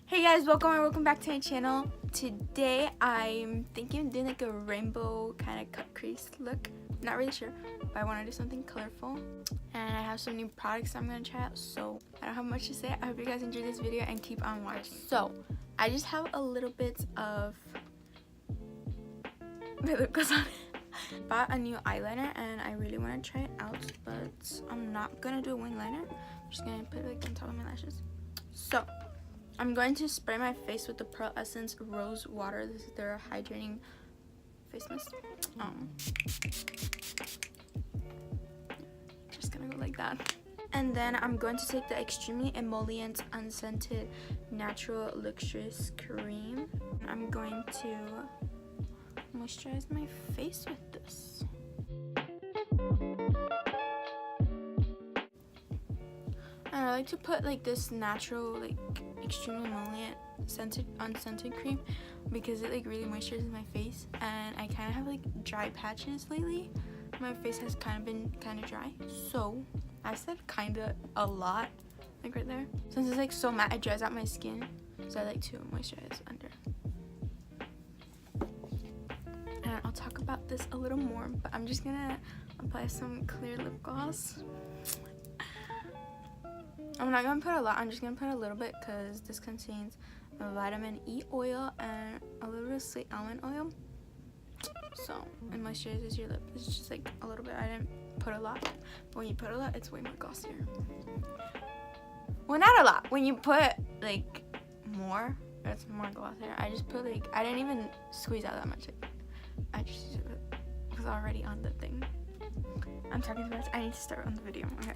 Hey guys, welcome back to my channel. Today I'm thinking of doing like a rainbow kind of cut crease look. Not really sure, but I want to do something colorful. And I have some new products I'm going to try out, so I don't have much to say. I hope you guys enjoy this video and keep on watching. So, I just have a little bit of my lip gloss on. Bought a new eyeliner and I really want to try it out, but I'm not going to do a wing liner. I'm just going to put it like on top of my lashes. So, I'm going to spray my face with the Pearl Essence Rose Water. This is their hydrating face mist. Just gonna go like that. And then I'm going to take the extremely emollient unscented natural luxurious cream. I'm going to moisturize my face with this. And I like to put like this natural like extremely emollient unscented cream because it like really moisturizes my face, and I kind of have like dry patches lately. My face has kind of been kind of dry, so I said kind of a lot, like right there, since it's like so matte it dries out my skin, so I like to moisturize under. And I'll talk about this a little more, but I'm just gonna apply some clear lip gloss. I'm not gonna put a lot, I'm just gonna put a little bit because this contains a vitamin E oil and a little bit of sweet almond oil. So it moisturizes your lip. It's just like a little bit. I didn't put a lot. But when you put a lot, it's way more glossier. Well, not a lot. When you put like more, it's more glossier. I just put like, I didn't even squeeze out that much. Like, I just was already on the thing. I'm talking too much. I need to start on the video. Okay.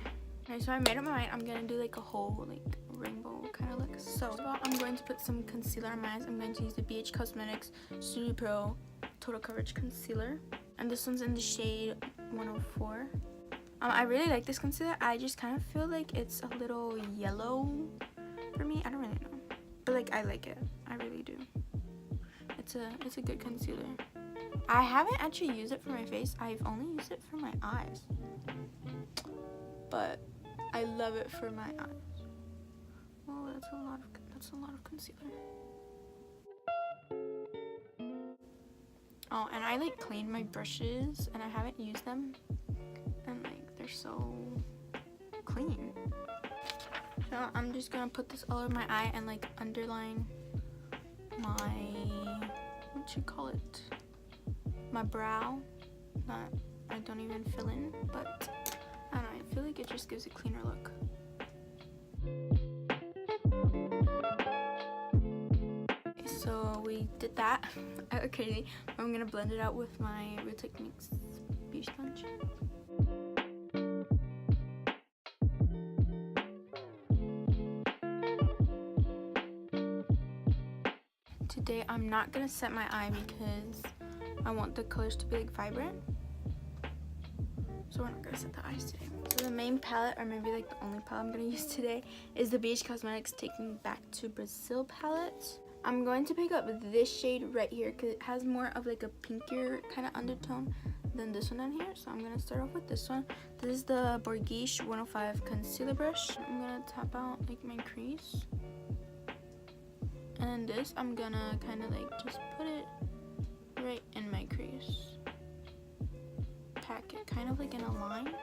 Okay, so I made up my mind. I'm gonna do like a whole like rainbow kind of look. So first of all, I'm going to put some concealer on my eyes. I'm going to use the BH Cosmetics Studio Pro Total Coverage Concealer, and this one's in the shade 104. I really like this concealer. I just kind of feel like it's a little yellow for me. I don't really know, but like I like it. I really do. It's a good concealer. I haven't actually used it for my face. I've only used it for my eyes, but I love it for my eyes. Oh, that's a lot of concealer. Oh, and I like cleaned my brushes and I haven't used them, and like they're so clean. So I'm just gonna put this all over my eye and like underline my, what you call it, my brow. That I don't even fill in, but I don't know, I feel like it just gives a cleaner look. Okay, so we did that. I look crazy. I'm gonna blend it out with my Real Techniques beauty sponge. Today I'm not gonna set my eye because I want the colors to be like vibrant. So we're not gonna set the eyes today. So the main palette, or maybe like the only palette I'm gonna use today, is the BH Cosmetics Taking Back to Brazil palette. I'm going to pick up this shade right here because it has more of like a pinkier kind of undertone than this one down here. So I'm gonna start off with this one. This is the Borghish 105 concealer brush. I'm gonna tap out like my crease. And this, I'm gonna kind of like just put it right in my crease. Pack it kind of like in a line.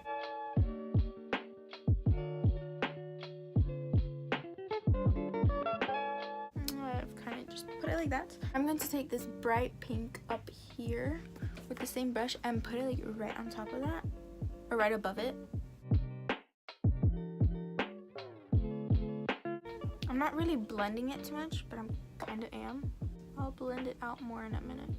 I've kind of just put it like that. I'm going to take this bright pink up here with the same brush and put it like right on top of that, or right above it. I'm not really blending it too much, but I'm kind of am. I'll blend it out more in a minute.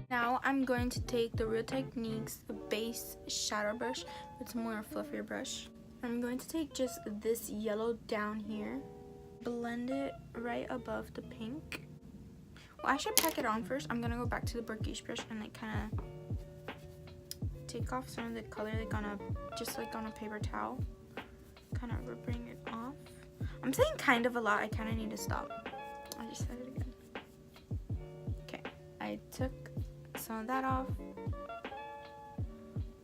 Now I'm going to take the Real Techniques base shadow brush. It's a more fluffier brush. I'm going to take just this yellow down here, blend it right above the pink. Well, I should pack it on first. I'm gonna go back to the Borghish brush and like kind of take off some of the color like on a paper towel, kind of rubbing it off. I'm saying kind of a lot. I kind of need to stop. I just said it again. Okay, I took some of that off.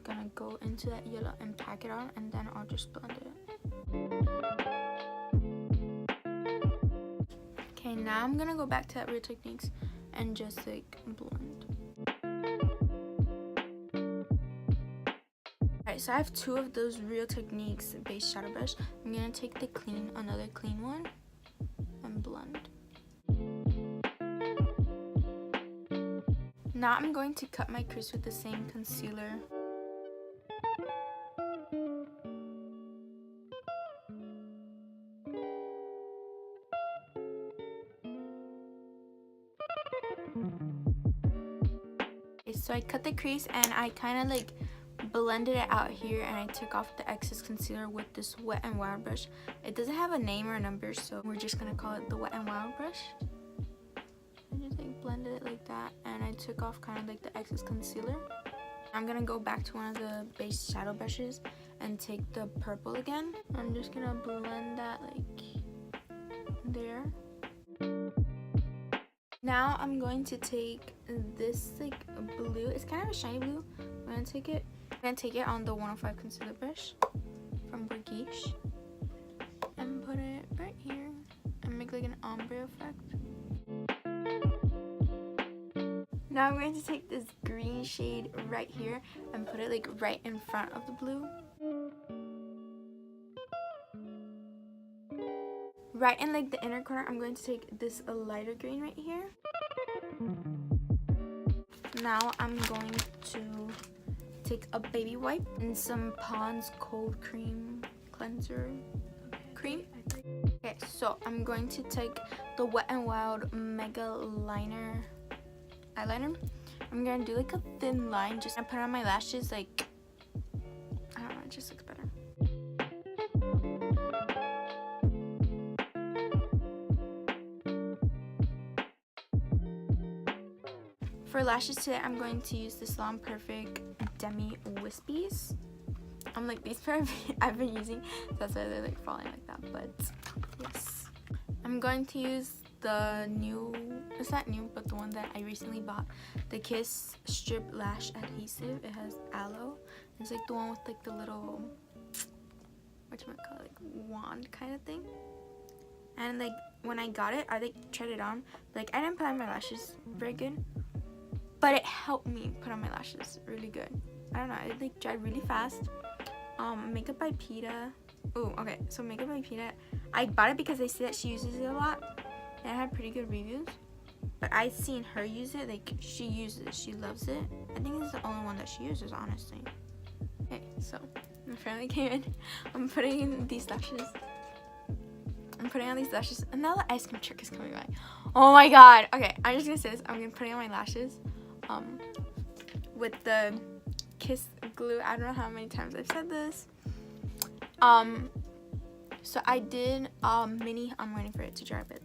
Gonna go into that yellow and pack it on, and then I'll just blend it. now I'm gonna go back to that Real Techniques and just like blend. Alright, so I have 2 of those Real Techniques base shadow brush. I'm gonna take the another clean one and blend. Now I'm going to cut my crease with the same concealer. Okay, so I cut the crease and I kind of like blended it out here, and I took off the excess concealer with this Wet n Wild brush. It doesn't have a name or a number, so we're just gonna call it the Wet n Wild brush. I just like blended it like that, and I took off kind of like the excess concealer. I'm gonna go back to one of the base shadow brushes and take the purple again. I'm just gonna blend that like there. Now I'm going to take this like blue. It's kind of a shiny blue. I'm gonna take it on the 105 concealer brush from Burgish and put it right here and make like an ombre effect. Now I'm going to take this green shade right here and put it like right in front of the blue. Right in like the inner corner, I'm going to take this lighter green right here. Now I'm going to take a baby wipe and some Pond's cold cream cleanser cream. Okay, so I'm going to take the Wet n Wild Mega Liner eyeliner. I'm gonna do like a thin line, just gonna put on my lashes, like, I don't know, it just looks better. For lashes today, I'm going to use the Salon Perfect Demi Wispies. I'm like, these pair I've been using, so that's why they're like falling like that, but yes. I'm going to use the new, it's not new, but the one that I recently bought, the Kiss Strip Lash Adhesive. It has aloe. It's like the one with like the little, whatchamacallit, like wand kind of thing. And like when I got it, I like tried it on. Like I didn't put on my lashes very good, but it helped me put on my lashes really good. I don't know, it like dried really fast. Makeup by Peta. Oh, okay, so Makeup by Peta, I bought it because they say that she uses it a lot, and it had pretty good reviews. But I've seen her use it, like she uses it, she loves it. I think it's the only one that she uses, honestly. Okay, so my family came in. I'm putting in these lashes. I'm putting on these lashes, and now the ice cream trick is coming by. Oh my god. Okay, I'm just gonna say this. I'm gonna put on my lashes with the Kiss glue. I don't know how many times I've said this. So I did I'm waiting for it to dry a bit.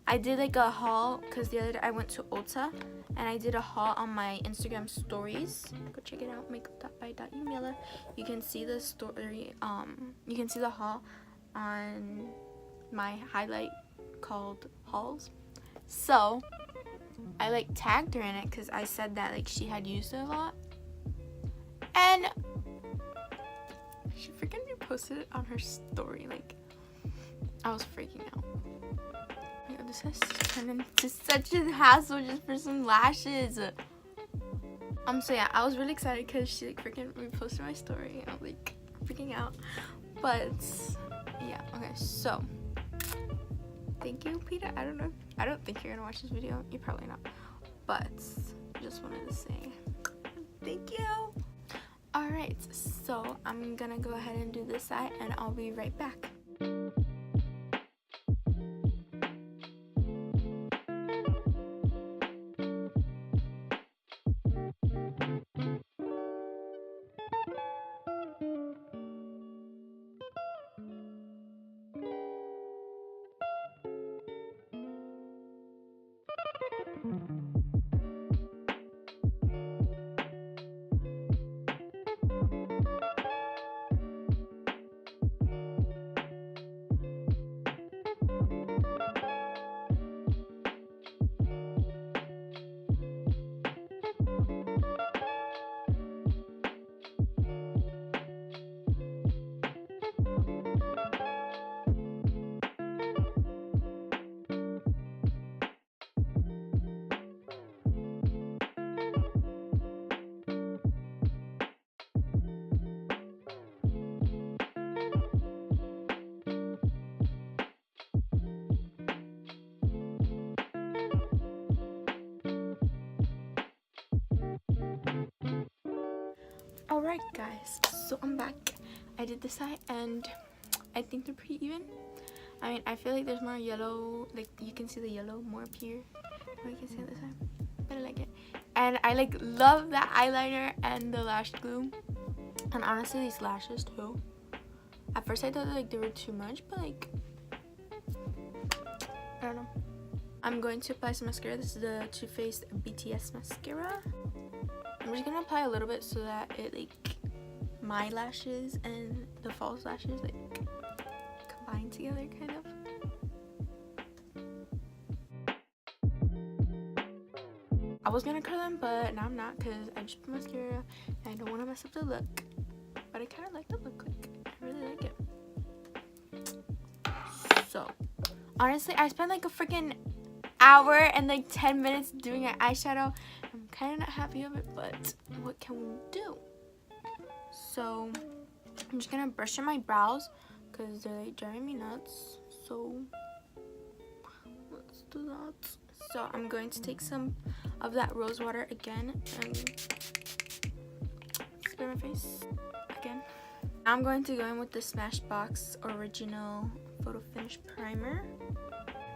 I did like a haul because the other day I went to Ulta and I did a haul on my Instagram stories. Go check it out, makeup.by.yamila. You can see the story, you can see the haul on my highlight called hauls. So I like tagged her in it because I said that like she had used it a lot, and she freaking reposted it on her story. Like, I was freaking out. Yo, this has turned into such a hassle just for some lashes. So yeah, I was really excited because she like freaking reposted my story. I was like freaking out. But yeah, okay, so thank you, Peter. I don't think you're gonna watch this video. You're probably not. But just wanted to say thank you. Alright, so I'm gonna go ahead and do this side and I'll be right back. Alright guys, so I'm back. I did this side and I think they're pretty even. I mean, I feel like there's more yellow, like you can see the yellow more up here. Oh, you can see it this side, but I like it. And I like love the eyeliner and the lash glue. And honestly, these lashes too. At first I thought like they were too much, but like, I don't know. I'm going to apply some mascara. This is the Too Faced BTS mascara. I'm just gonna apply a little bit so that it like my lashes and the false lashes like combine together kind of. I was gonna curl them, but now I'm not because I just put mascara and I don't want to mess up the look. But I kind of like the look. Like, I really like it. So honestly, I spent like a freaking hour and like 10 minutes doing an eyeshadow. I'm kind of not happy of it, but what can we do? So I'm just gonna brush in my brows because they're like driving me nuts. So let's do that. So I'm going to take some of that rose water again and spray my face again. I'm going to go in with the Smashbox Original Photo Finish Primer.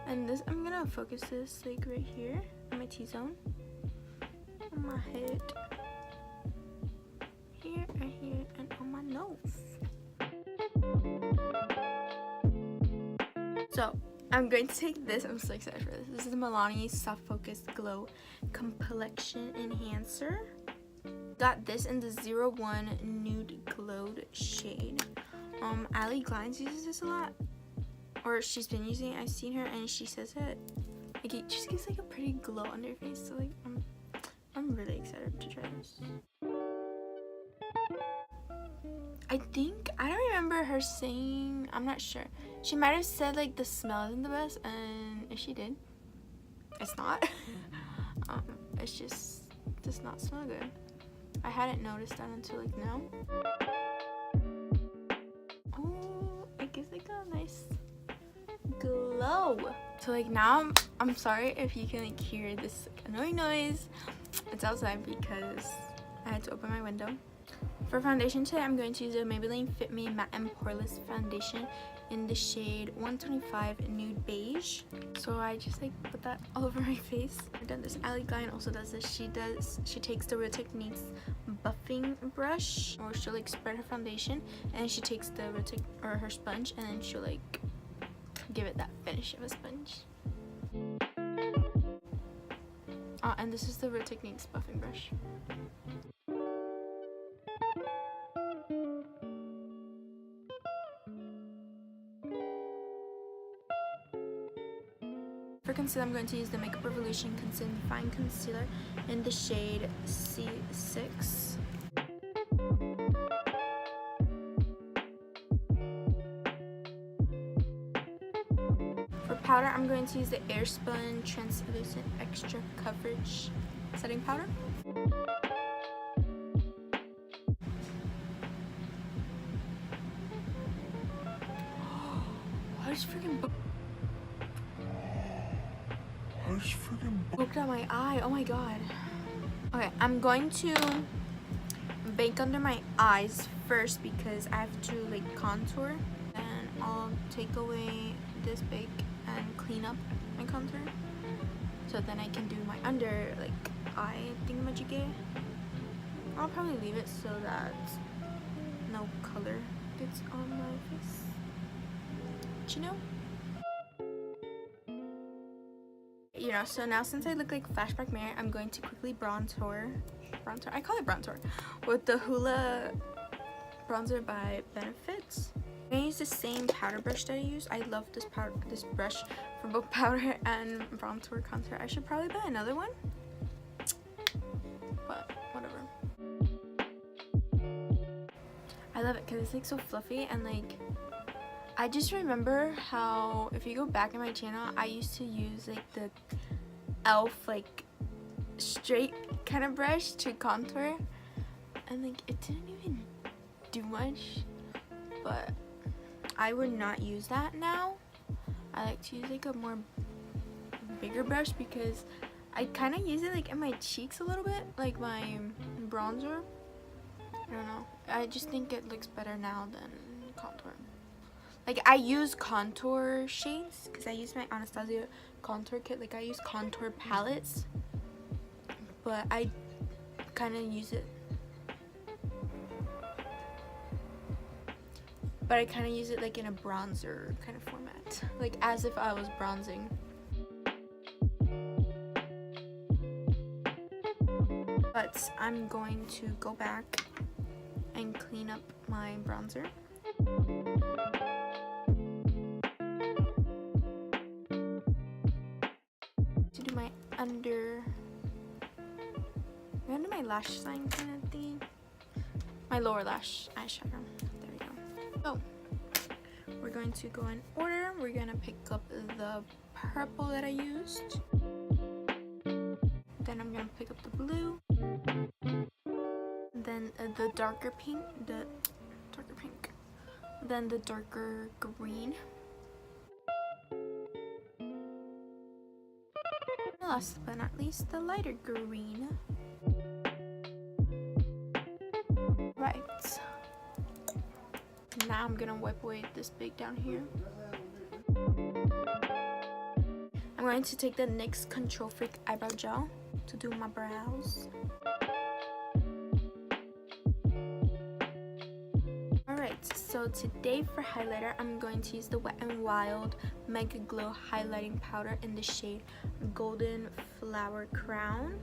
And this, I'm gonna focus this like right here on my T-zone, on my head, here, right here, and on my nose. So I'm going to take this. I'm so excited for this. This is the Milani Soft Focus Glow Complexion Enhancer. Got this in the 01 Nude Glowed shade. Ali Glines uses this a lot. Or she's been using it. I've seen her and she says it like it just gives like a pretty glow on her face. So like I'm really excited to try this. I don't remember her saying, I'm not sure. She might have said like the smell isn't the best, and if she did, it's not. It's just does not smell good. I hadn't noticed that until like now. Oh, it gives like a nice glow. So like now I'm sorry if you can like hear this annoying noise. It's outside because I had to open my window. For foundation today, I'm going to use a Maybelline Fit Me Matte and Poreless foundation in the shade 125 Nude Beige. So I just like put that all over my face. I've done this. Ali Gline also does this. She takes the Real Techniques buffing brush, or she'll like spread her foundation, and she takes the her sponge, and then she'll like give it that finish of a sponge. And this is the Real Techniques buffing brush. For concealer, I'm going to use the Makeup Revolution Concealing Fine Concealer in the shade C6. For powder, I'm going to use the Airspun Translucent Extra Coverage Setting Powder. I just freaking poked out my eye. Oh my god. Okay, I'm going to bake under my eyes first because I have to like contour, and I'll take away this bake and clean up my contour so then I can do my under like eye thingamajiggy. I'll probably leave it so that no color gets on my face. But you know? You know, so now since I look like Flashback Mary, I'm going to quickly bronzer. I call it bronzer with the Hoola bronzer by Benefits. I'm gonna use the same powder brush that I use. I love this brush for both powder and bronzer contour. I should probably buy another one, but whatever. I love it because it's like so fluffy, and like I just remember how if you go back in my channel, I used to use like the e.l.f. like straight kind of brush to contour, and like it didn't even do much, but I would not use that now. I like to use like a more bigger brush because I kind of use it like in my cheeks a little bit, like my bronzer. I don't know. I just think it looks better now than contour. Like, I use contour shades because I use my Anastasia contour kit. Like, I use contour palettes, but I kind of use it. But I kind of use it like in a bronzer kind of format, like as if I was bronzing. But I'm going to go back and clean up my bronzer. To do my under my lash line kind of thing. My lower lash eyeshadow. There we go. So we're going to go in order. We're gonna pick up the purple that I used. Then I'm gonna pick up the blue. Then the darker pink. Then the darker green. Last but not least, the lighter green. Right. Now I'm gonna wipe away this big down here. I'm going to take the NYX Control Freak Eyebrow Gel to do my brows. Alright, so today for highlighter, I'm going to use the Wet n Wild Mega Glow Highlighting Powder in the shade Golden Flower Crown.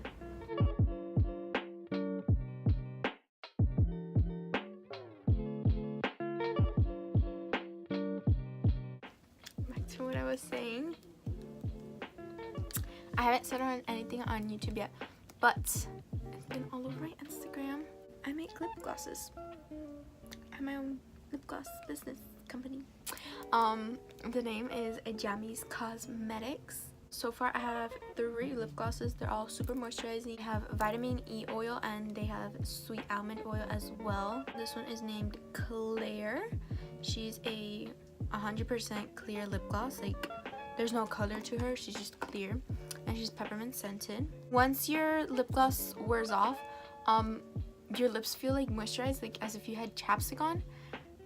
Back to what I was saying. I haven't said on anything on YouTube yet, but it's been all over my Instagram. I make lip glosses. I have my own lip gloss business company. The name is Yami's Cosmetics. So far I have 3 lip glosses. They're all super moisturizing. They have vitamin E oil and they have sweet almond oil as well. This one is named Claire. She's a 100% clear lip gloss. Like, there's no color to her, she's just clear, and she's peppermint scented. Once your lip gloss wears off, your lips feel like moisturized, like as if you had chapstick on,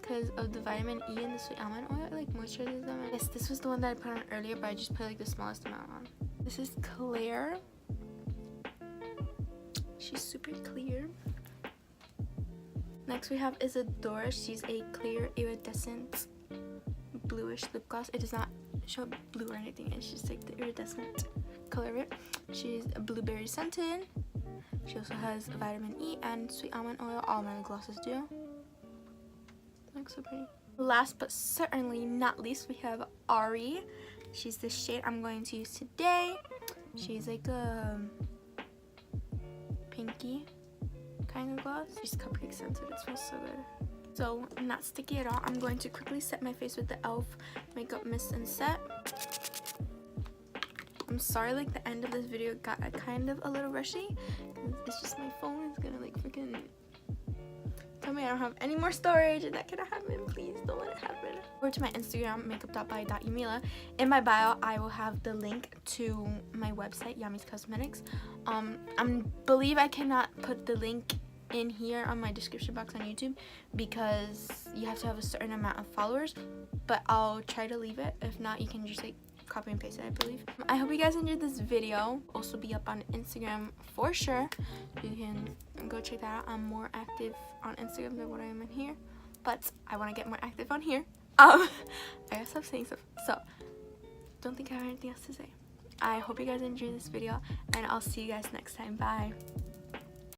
because of the vitamin E and the sweet almond oil. It like moisturizes them. Yes, this was the one that I put on earlier, but I just put like the smallest amount on. This is Claire. She's super clear. Next we have Isadora. She's a clear iridescent bluish lip gloss. It does not show blue or anything, it's just like the iridescent color of it. She's blueberry scented. She also has vitamin E and sweet almond oil. All my glosses do. Looks so pretty. Last but certainly not least, we have Ari. She's the shade I'm going to use today. She's like a pinky kind of gloss. She's cupcake scented. It smells so good. So, not sticky at all. I'm going to quickly set my face with the e.l.f. Makeup Mist and Set. I'm sorry, like, the end of this video got kind of a little rushy. It's just my phone is gonna, like, freaking tell me I don't have any more storage, and that cannot happen. Please don't let it happen. Over to my Instagram, makeup.by.yamila. In my bio, I will have the link to my website, Yami's Cosmetics. I believe I cannot put the link in here on my description box on YouTube because you have to have a certain amount of followers, but I'll try to leave it. If not, you can just like copy and paste it, I believe. I hope you guys enjoyed this video. Also be up on Instagram for sure. You can go check that out. I'm more active on Instagram than what I am in here, but I want to get more active on here. I gotta stop saying stuff, so don't think I have anything else to say. I hope you guys enjoyed this video, and I'll see you guys next time. Bye.